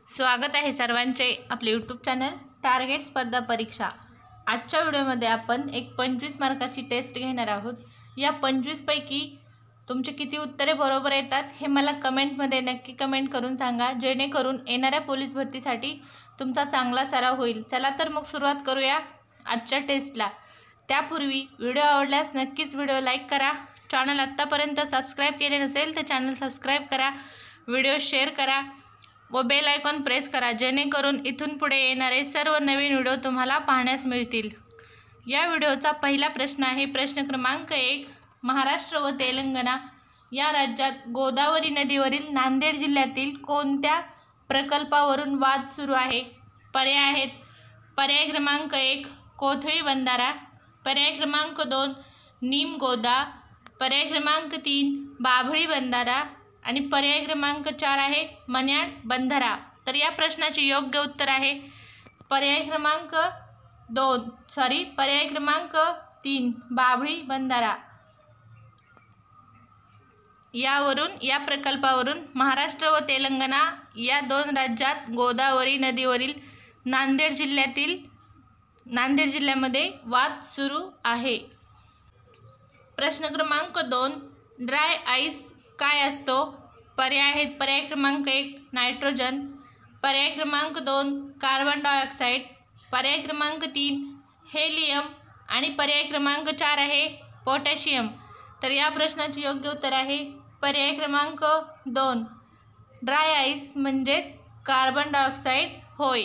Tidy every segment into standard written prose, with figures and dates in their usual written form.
स्वागत आहे सर्वांचे आपले यूट्यूब चॅनल टार्गेट स्पर्धा परीक्षा। आजच्या व्हिडिओमध्ये आपण एक 25 मार्काची टेस्ट घेणार आहोत। या 25 पैकी तुमचे किती उत्तरे बरोबर येतात हे मला कमेंटमध्ये नक्की कमेंट करून सांगा, जेणेकरून येणाऱ्या पोलीस भरतीसाठी तुमचा चांगला सराव होईल। चला तर मग सुरुवात करूया आजच्या टेस्टला। त्यापूर्वी व्हिडिओ आवडल्यास नक्कीच व्हिडिओ लाईक करा। चॅनल आत्तापर्यंत सबस्क्राइब केले नसेल तर चॅनल सबस्क्राइब करा, व्हिडिओ शेअर करा व बेल आयकॉन प्रेस करा, जेणेकरून इथून पुढे येणारे सर्व नवीन व्हिडिओ तुम्हाला पाहण्यास मिळतील। या व्हिडिओचा पहिला प्रश्न आहे प्रश्न क्रमांक 1। महाराष्ट्र व तेलंगणा या राज्यात गोदावरी नदीवरील नांदेड जिल्ह्यातील कोणत्या प्रकल्पावरून वाद सुरू आहे? पर्याय आहेत। पर्याय क्रमांक 1 कोथळी बंधारा, पर्याय क्रमांक 2 निमगोदा, पर्याय क्रमांक 3 बाभळी बंधारा आणि पर्याय क्रमांक 4 आहे मन्याड बंधारा। तर या प्रश्नाचे योग्य उत्तर आहे पर्याय क्रमांक 3 बाभळी बंधारा। या प्रकल्पावरून महाराष्ट्र व तेलंगणा या दोन राज्यात गोदावरी नदीवरील नांदेड जिल्ह्यामध्ये वाद सुरू आहे। प्रश्न क्रमांक 2 ड्राय आईस काय असतो? पर्याय आहेत। पर्याय क्रमांक 1 नायट्रोजन, पर्याय क्रमांक 2 कार्बन डायऑक्साईड, पर्याय क्रमांक 3 हेलियम आणि पर्याय क्रमांक 4 आहे पोटॅशियम। तर या प्रश्नाचे योग्य उत्तर आहे पर्याय क्रमांक 2 ड्राय आईस म्हणजेच कार्बन डायऑक्साईड होय।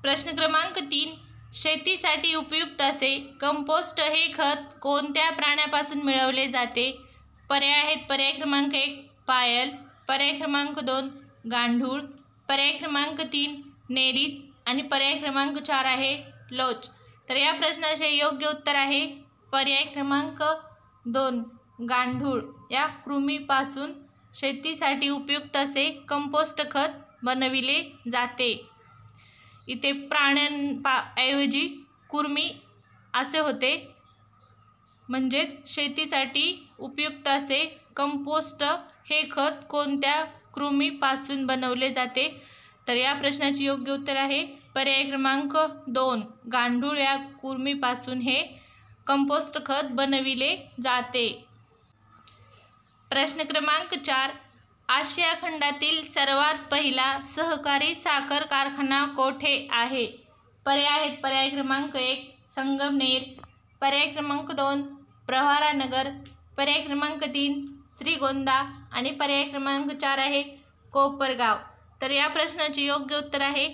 प्रश्न क्रमांक 3 शेतीसाठी उपयुक्त असे कंपोस्ट हे खत कोणत्या प्राण्यापासून मिळवले जाते? पर्याय आहेत। पर्याय क्रमांक 1 पायल, पर्याय क्रमांक 2 गांडूळ, पर्याय क्रमांक 3 नेरीस आणि पर्याय क्रमांक 4 आहे लोच। तर या प्रश्नाचे योग्य उत्तर आहे पर्याय क्रमांक 2 गांडूळ या कृमीपासून शेतीसाठी उपयुक्त असे कंपोस्ट खत बनविले जाते। इथे प्राण्यांऐवजी कृमी असे होते, म्हणजेच शेतीसाठी उपयुक्त असे कंपोस्ट हे खत कोणत्या कृमीपासून बनवले जाते? तर या प्रश्नाचे योग्य उत्तर आहे पर्याय क्रमांक 2 गांडूळ या कृमीपासून हे कंपोस्ट खत बनविले जाते। प्रश्न क्रमांक 4 आशिया खंडातील सर्वात पहिला सहकारी साखर कारखाना कोठे आहे? पर्याय आहेत। पर्याय क्रमांक 1 संगमनेर, पर्याय क्रमांक 2 प्रवरानगर, पर्याय क्रमांक 3 श्रीगोंदा आणि पर्याय क्रमांक 4 आहे कोपरगाव। तर या प्रश्नाचे योग्य उत्तर आहे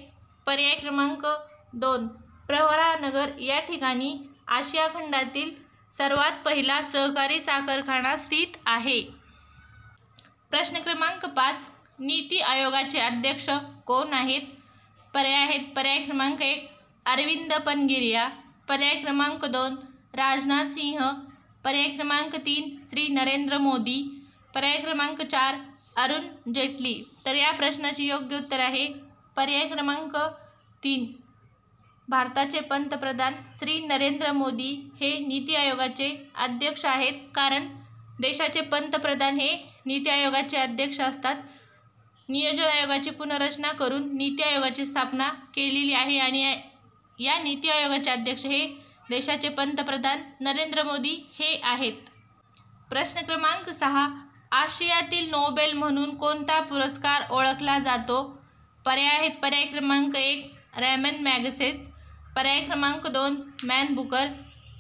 पर्याय क्रमांक 2 प्रवरानगर या ठिकाणी आशिया खंडातील सर्वात पहिला सहकारी साखर कारखाना स्थित आहे। प्रश्न क्रमांक 5 नीती आयोगाचे अध्यक्ष कोण आहेत? पर्याय आहेत। पर्याय क्रमांक 1 अरविंद पनगिरिया, पर्याय क्रमांक 2 राजनाथ सिंह, पर्याय क्रमांक 3 श्री नरेंद्र मोदी, पर्याय क्रमांक 4 अरुण जेटली। तर या प्रश्नाचे योग्य उत्तर आहे पर्याय क्रमांक 3 भारताचे पंतप्रधान श्री नरेंद्र मोदी हे नीती आयोगाचे अध्यक्ष आहेत, कारण देशाचे पंतप्रधान हे नीती आयोगाचे अध्यक्ष असतात। नियोजन आयोगाची पुनर्रचना करून नीती आयोगाची स्थापना केलेली आहे आणि या नीती आयोगाचे अध्यक्ष हे देशाचे पंतप्रधान नरेंद्र मोदी हे आहेत। प्रश्न क्रमांक 6 आशियातील नोबेल म्हणून कोणता पुरस्कार ओळखला जातो? पर्याय आहेत। पर्याय क्रमांक 1 रॅमन मॅगसेस, पर्याय क्रमांक 2 मॅन बुकर,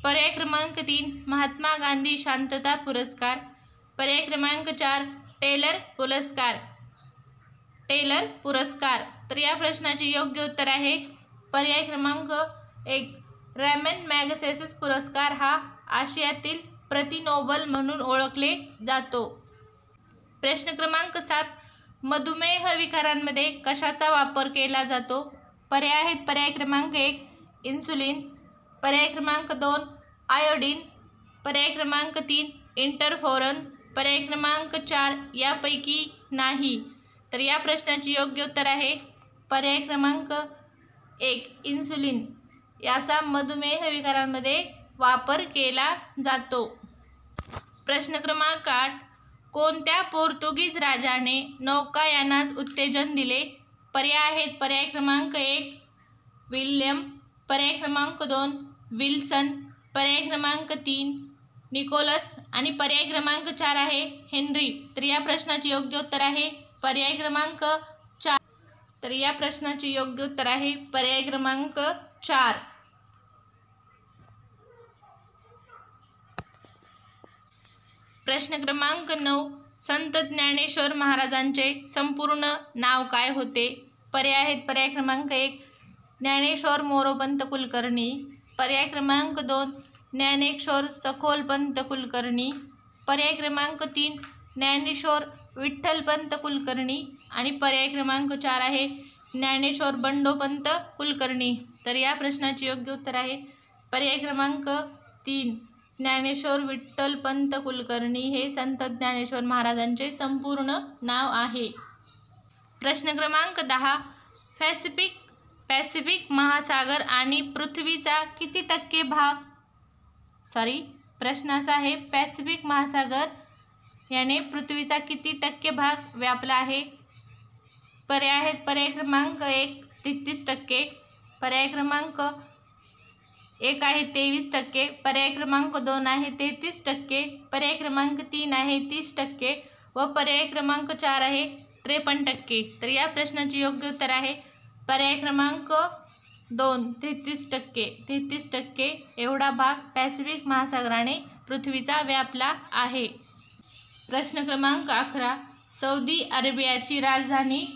पर्याय क्रमांक 3 महात्मा गांधी शांतता पुरस्कार, पर्याय क्रमांक 4 टेलर पुरस्कार। तर या प्रश्नाचे योग्य उत्तर आहे पर्याय क्रमांक 1 रॅमन मॅगसेस पुरस्कार हा आशियातील प्रति नोबेल म्हणून ओळखले जातो। प्रश्न क्रमांक 7 मधुमेह विकारांमध्ये कशाचा वापर केला जातो? पर्याय आहेत। पर्याय क्रमांक 1 इन्सुलिन, पर्याय क्रमांक 2 आयोडीन, पर्याय क्रमांक 3 इंटरफेरॉन, पर्याय क्रमांक 4 यापैकी नाही। तर या प्रश्नाचे योग्य उत्तर आहे पर्याय क्रमांक 1 इन्सुलिन याचा मधुमेह विकारांमध्ये वापर केला जातो। प्रश्न क्रमांक 8 कोणत्या पोर्तुगीज राजाने नौकायानास उत्तेजन दिले? पर्याय आहेत पर्याय क्रमांक 1 विल्यम, पर्याय क्रमांक 2 विल्सन, पर्याय क्रमांक 3 निकोलस आणि पर्याय क्रमांक 4 आहे हेनरी। तर या प्रश्नाचे योग्य उत्तर आहे पर्याय क्रमांक 4। तर या प्रश्नाचे योग्य उत्तर आहे पर्याय क्रमांक 4। प्रश्न क्रमांक 9 संत ज्ञानेश्वर महाराजांचे संपूर्ण नाव काय होते? पर्याय आहेत पर्याय क्रमांक 1 ज्ञानेश्वर मोरोपंत कुलकर्णी, पर्याय क्रमांक 2 ज्ञानेश्वर सखोलपंत कुलकर्णी, पर्याय क्रमांक 3 ज्ञानेश्वर विठ्ठलपंत कुलकर्णी आणि पर्याय क्रमांक 4 आहे ज्ञानेश्वर बंडोपंत कुलकर्णी। तर या प्रश्नाचे योग्य उत्तर आहे पर्याय क्रमांक 3 ज्ञानेश्वर विठ्ठलपंत कुलकर्णी हे संत ज्ञानेश्वर महाराजांचे संपूर्ण नाव आहे। प्रश्न क्रमांक 10 पॅसिफिक महासागर आणि पृथ्वीचा किती टक्के भाग प्रश्न असा आहे पॅसिफिक महासागर याने पृथ्वीचा किती टक्के भाग व्यापला आहे? पर्याय आहेत पर्याय क्रमांक 1 33%, पर्याय क्रमांक 1 आहे 23%, पर्याय क्रमांक 2 आहे 33%, पर्याय क्रमांक 3 आहे 30% व पर्याय क्रमांक 4 आहे 53%। तर या प्रश्नाचे योग्य उत्तर आहे पर्याय क्रमांक 2 33% एवढा भाग पॅसिफिक महासागराने पृथ्वीचा व्यापला आहे। प्रश्न क्रमांक 11 सौदी अरेबियाची राजधानी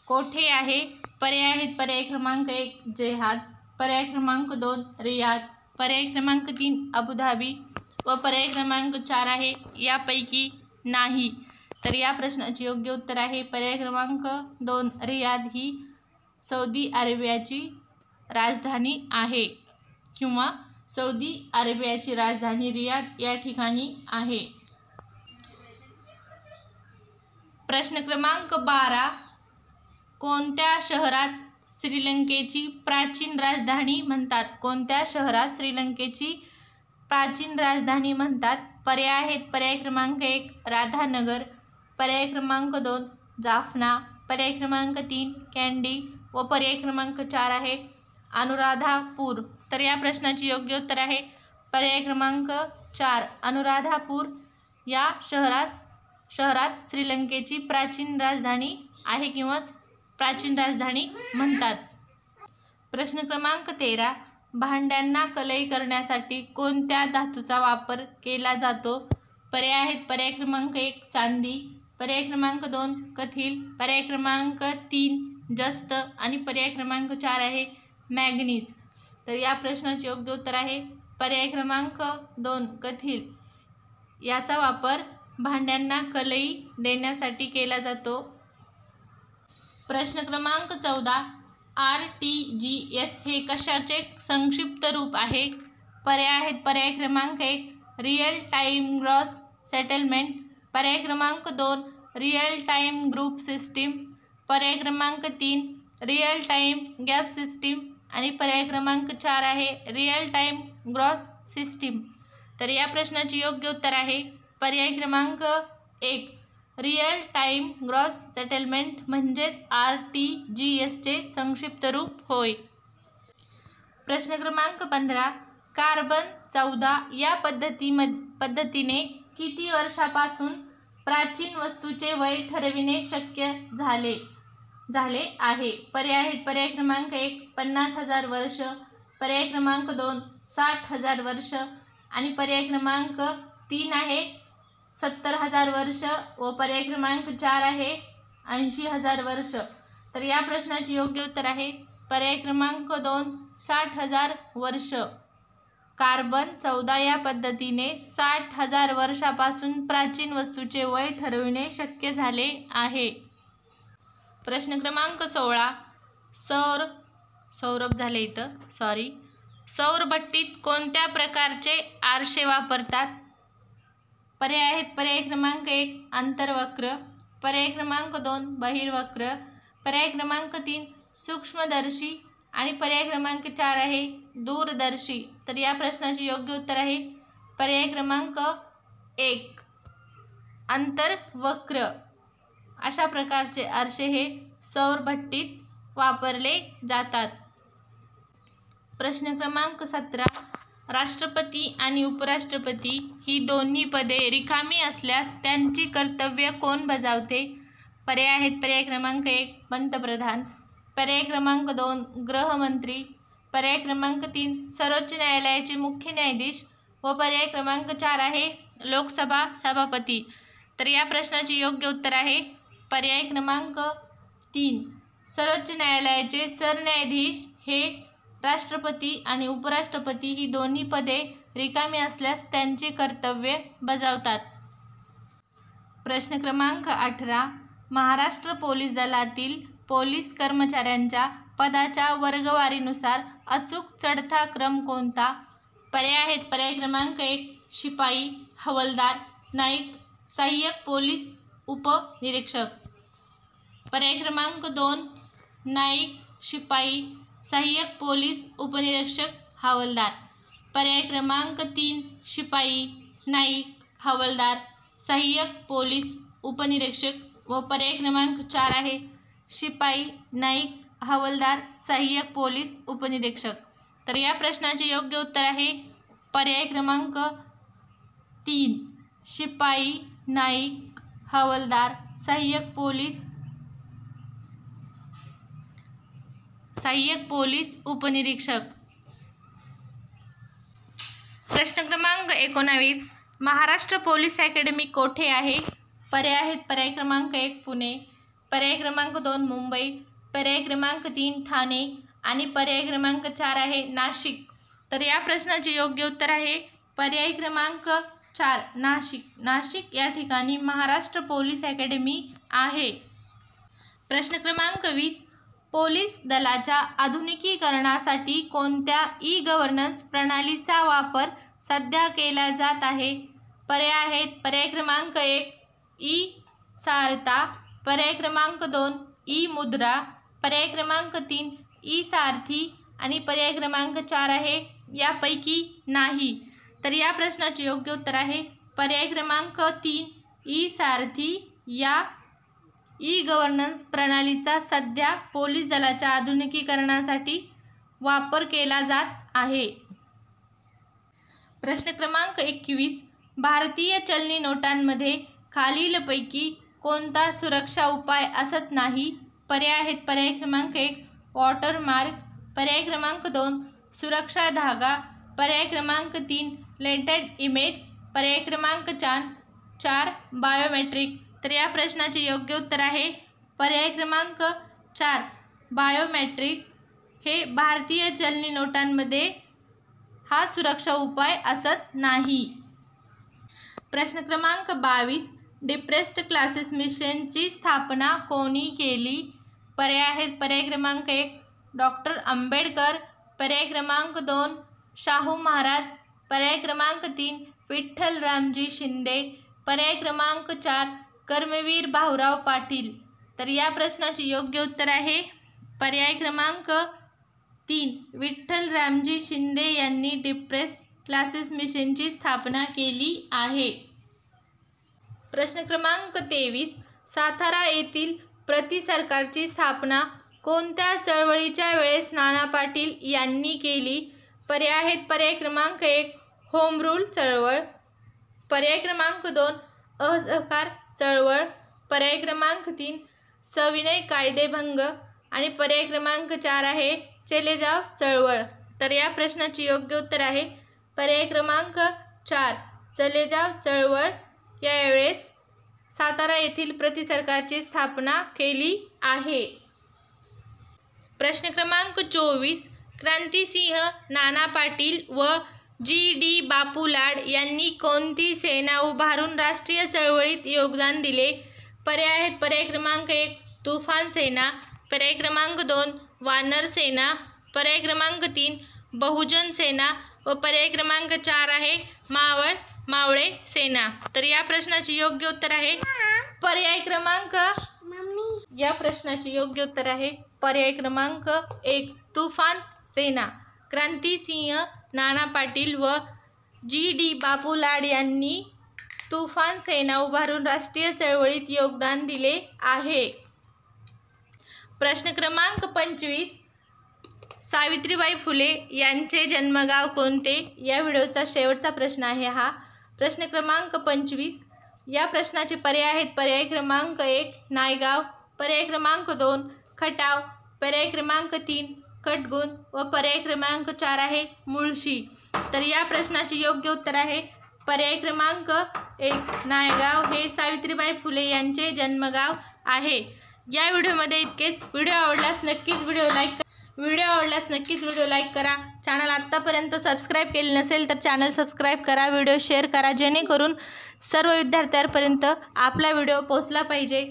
कोठे आहे? पर्याय आहेत पर्याय क्रमांक 1 जेहाद, पर्याय क्रमांक 2 रियाद, पर्याय क्रमांक 3 अबुधाबी व पर्याय क्रमांक 4 आहे यापैकी नाही। तर या प्रश्नाचे योग्य उत्तर आहे पर्याय क्रमांक 2 रियाद ही सौदी अरेबियाची राजधानी आहे किंवा सौदी अरेबियाची राजधानी रियाद या ठिकाणी आहे। प्रश्न क्रमांक 12 कोणत्या शहरात श्रीलंकेची प्राचीन राजधानी म्हणतात? कोणत्या शहरात श्रीलंकेची प्राचीन राजधानी म्हणतात? पर्याय आहेत पर्याय क्रमांक 1 राधानगर, पर्याय क्रमांक 2 जाफना, पर्याय क्रमांक 3 कॅन्डी व पर्याय क्रमांक 4 आहे अनुराधापूर। तर या प्रश्नाचे योग्य उत्तर आहे पर्याय क्रमांक 4 अनुराधापूर या शहरात श्रीलंकेची प्राचीन राजधानी आहे किंवा प्राचीन राजधानी म्हणतात। प्रश्न क्रमांक 13 भांड्यांना कलई करण्यासाठी कोणत्या धातूचा वापर केला जातो? पर्याय आहेत पर्याय क्रमांक 1 चांदी, पर्याय क्रमांक 2 कथील, पर्याय क्रमांक 3 जस्त आणि पर्याय क्रमांक 4 आहे मॅग्नीज। तर या प्रश्नाचे योग्य उत्तर आहे पर्याय क्रमांक 2 कथील याचा वापर भांड्यांना कलई देण्यासाठी केला जातो। प्रश्न क्रमांक 14 RTGS हे कशाचे संक्षिप्त रूप आहे? पर्याय आहेत पर्याय क्रमांक 1 रिअल टाइम ग्रॉस सेटलमेंट, पर्याय क्रमांक 2 रिअल टाइम ग्रुप सिस्टीम, पर्याय क्रमांक 3 रिअल टाइम गॅप सिस्टीम आणि पर्याय क्रमांक 4 आहे रिअल टाइम ग्रॉस सिस्टीम। तर या प्रश्नाचे योग्य उत्तर आहे पर्याय क्रमांक 1 रिअल टाइम ग्रॉस सेटलमेंट म्हणजेच RTGSचे संक्षिप्त रूप होय। प्रश्न क्रमांक 15 कार्बन 14 या पद्धतीने किती वर्षापासून प्राचीन वस्तूचे वय ठरविणे शक्य झाले आहे? पर्याय आहेत पर्याय क्रमांक 1 50,000 वर्ष, पर्याय क्रमांक 2 60,000 वर्ष आणि पर्याय क्रमांक 3 आहे 70,000 वर्ष व पर्याय क्रमांक 4 आहे 80,000 वर्ष। तर या प्रश्नाचे योग्य उत्तर आहे पर्याय क्रमांक 2 60,000 वर्ष। कार्बन 14 या पद्धतीने 60,000 वर्षापासून प्राचीन वस्तूचे वय ठरविणे शक्य झाले आहे। प्रश्न क्रमांक 16 सौरभट्टीत कोणत्या प्रकारचे आरसे वापरतात? पर्याय आहेत पर्याय क्रमांक 1 आंतरवक्र, पर्याय क्रमांक 2 बहिर्वक्र, पर्याय क्रमांक 3 सूक्ष्मदर्शी आणि पर्याय क्रमांक 4 आहे दूरदर्शी। तर या प्रश्नाचे योग्य उत्तर आहे पर्याय क्रमांक 1 आंतरवक्र। अशा प्रकारचे आरसे हे सौर भट्टीत वापरले जातात. प्रश्न क्रमांक 17. राष्ट्रपती आणि उपराष्ट्रपती ही दोन्ही पदे रिकामी असल्यास त्यांची कर्तव्य कोण बजावते? पर्याय आहेत. पर्याय क्रमांक 1 पंतप्रधान, पर्याय क्रमांक 2 गृहमंत्री, पर्याय क्रमांक 3 सर्वोच्च न्यायालयाचे मुख्य न्यायाधीश व पर्याय क्रमांक 4 आहे लोकसभा सभापती. तर या प्रश्नाचे योग्य उत्तर आहे पर्याय क्रमांक 3 सर्वोच्च न्यायालयाचे सरन्यायाधीश हे राष्ट्रपती आणि उपराष्ट्रपती ही दोन्ही पदे रिकामी असल्यास त्यांचे कर्तव्य बजावतात. प्रश्न क्रमांक 18. महाराष्ट्र पोलीस दलातील पोलीस कर्मचाऱ्यांच्या पदाच्या वर्गवारीनुसार अचूक चढता क्रम कोणता? पर्याय आहेत. पर्याय क्रमांक 1 शिपाई, हवालदार, नाईक, सहाय्यक पोलीस उपनिरीक्षक, पर्याय क्रमांक 2 नाईक, शिपाई, सहाय्यक पोलीस उपनिरीक्षक, हवालदार, पर्याय क्रमांक 3 शिपाई, नाईक, हवालदार, सहाय्यक पोलीस उपनिरीक्षक व पर्याय क्रमांक 4 आहे शिपाई, नाईक, हवालदार, सहाय्यक पोलीस उपनिरीक्षक. तर या प्रश्नाचे योग्य उत्तर आहे पर्याय क्रमांक 3 शिपाई, नाईक, हवालदार, सहाय्यक पोलीस उपनिरीक्षक. प्रश्न क्रमांक 19. महाराष्ट्र पोलीस अकॅडमी कोठे आहे? पर्याय आहेत. पर्याय क्रमांक 1 पुणे, पर्याय क्रमांक 2 मुंबई, पर्याय क्रमांक 3 ठाणे आणि पर्याय क्रमांक 4 आहे नाशिक. तर या प्रश्नाचे योग्य उत्तर आहे पर्याय क्रमांक 4 नाशिक. नाशिक या ठिकाणी महाराष्ट्र पोलीस अकॅडमी आहे. प्रश्न क्रमांक 20. पोलीस दलाच्या आधुनिकीकरणासाठी कोणत्या ई-गव्हर्नन्स प्रणालीचा वापर सध्या केला जात आहे? पर्याय आहेत. पर्याय क्रमांक 1 ई-सारथा, पर्याय क्रमांक 2 ई-मुद्रा, पर्याय क्रमांक 3 ई-सारथी आणि पर्याय क्रमांक 4 आहे यापैकी नाही. तर या प्रश्नाचे योग्य उत्तर आहे पर्याय क्रमांक 3 ई-सारथी या ई-गव्हर्नन्स प्रणालीचा सध्या पोलीस दलाच्या आधुनिकीकरणासाठी वापर केला जात आहे. प्रश्न क्रमांक 21. भारतीय चलनी नोटांमध्ये खालीलपैकी कोणता सुरक्षा उपाय असत नाही? पर्याय आहेत. पर्याय क्रमांक 1 वॉटरमार्क, पर्याय क्रमांक 2 सुरक्षा धागा, पर्याय क्रमांक 3 लेटेड इमेज, पर्याय क्रमांक 4 बायोमेट्रिक. तर या प्रश्नाचे योग्य उत्तर आहे पर्याय क्रमांक 4 बायोमेट्रिक. हे भारतीय चलनी नोटांमध्ये हा सुरक्षा उपाय असत नाही. प्रश्न क्रमांक 22. डिप्रेस्ड क्लासेस मिशनची स्थापना कोणी केली? पर्याय आहेत. पर्याय क्रमांक 1 डॉक्टर आंबेडकर, पर्याय क्रमांक 2 शाहू महाराज, पर्याय क्रमांक 3 विठ्ठल रामजी शिंदे, पर्याय क्रमांक 4 कर्मवीर भाऊराव पाटील. तर या प्रश्नाचे योग्य उत्तर आहे पर्याय क्रमांक 3 विठ्ठल रामजी शिंदे यांनी डिप्रेस्ड क्लासेस मिशनची स्थापना केली आहे. प्रश्न क्रमांक 23. सातारा येथील प्रति सरकारची स्थापना कोणत्या चळवळीच्या वेळेस नाना पाटील यांनी केली? पर्याय आहेत. पर्याय क्रमांक 1 होम रूल चळवळ, पर्याय क्रमांक 2 असहकार चळवळ, पर्याय क्रमांक 3 सविनय कायदेभंग आणि पर्याय क्रमांक 4 आहे चले जाव चळवळ. तर या प्रश्नाचे योग्य उत्तर आहे पर्याय क्रमांक 4 चले जाव चळवळ. यावेळेस सातारा येथील प्रति सरकारची स्थापना केली आहे. प्रश्न क्रमांक 24. क्रांतिसिंह नाना पाटील व जी.डी. बापू लाड यांनी कोणती सेना उभारून राष्ट्रीय चळवळीत योगदान दिले? पर्याय आहेत. पर्याय क्रमांक 1 तुफान सेना, पर्याय क्रमांक 2 वानर सेना, पर्याय क्रमांक 3 बहुजन सेना व पर्याय क्रमांक 4 आहे मावळे सेना. तर या प्रश्नाचे योग्य उत्तर आहे पर्याय क्रमांक या प्रश्नाचे योग्य उत्तर आहे पर्याय क्रमांक 1 तुफान सेना. क्रांतिसिंह नाना पाटील व जी.डी. बापू लाड यांनी तुफान सेना उभारून राष्ट्रीय चळवळीत योगदान दिले आहे. प्रश्न क्रमांक 25, सावित्रीबाई फुले यांचे जन्मगाव कोणते? या व्हिडिओचा शेवटचा प्रश्न आहे हा. प्रश्न क्रमांक 25, या प्रश्नाचे पर्याय आहेत. पर्याय क्रमांक 1 नायगाव, पर्याय क्रमांक 2 खटाव, पर्याय क्रमांक 3 कटगुण व पर्याय क्रमांक 4 आहे मुळशी. तर या प्रश्नाचे योग्य उत्तर आहे पर्याय क्रमांक 1 नायगाव हे सावित्रीबाई फुले यांचे जन्मगाव आहे. या व्हिडिओमध्ये इतकेच. व्हिडिओ आवडल्यास नक्कीच व्हिडिओ लाईक करा. चॅनल आत्तापर्यंत सबस्क्राईब केले नसेल तर चॅनल सबस्क्राईब करा. व्हिडिओ शेअर करा जेणेकरून सर्व विद्यार्थ्यांपर्यंत आपला व्हिडिओ पोहोचला पाहिजे.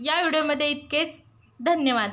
या व्हिडिओमध्ये इतकेच. धन्यवाद.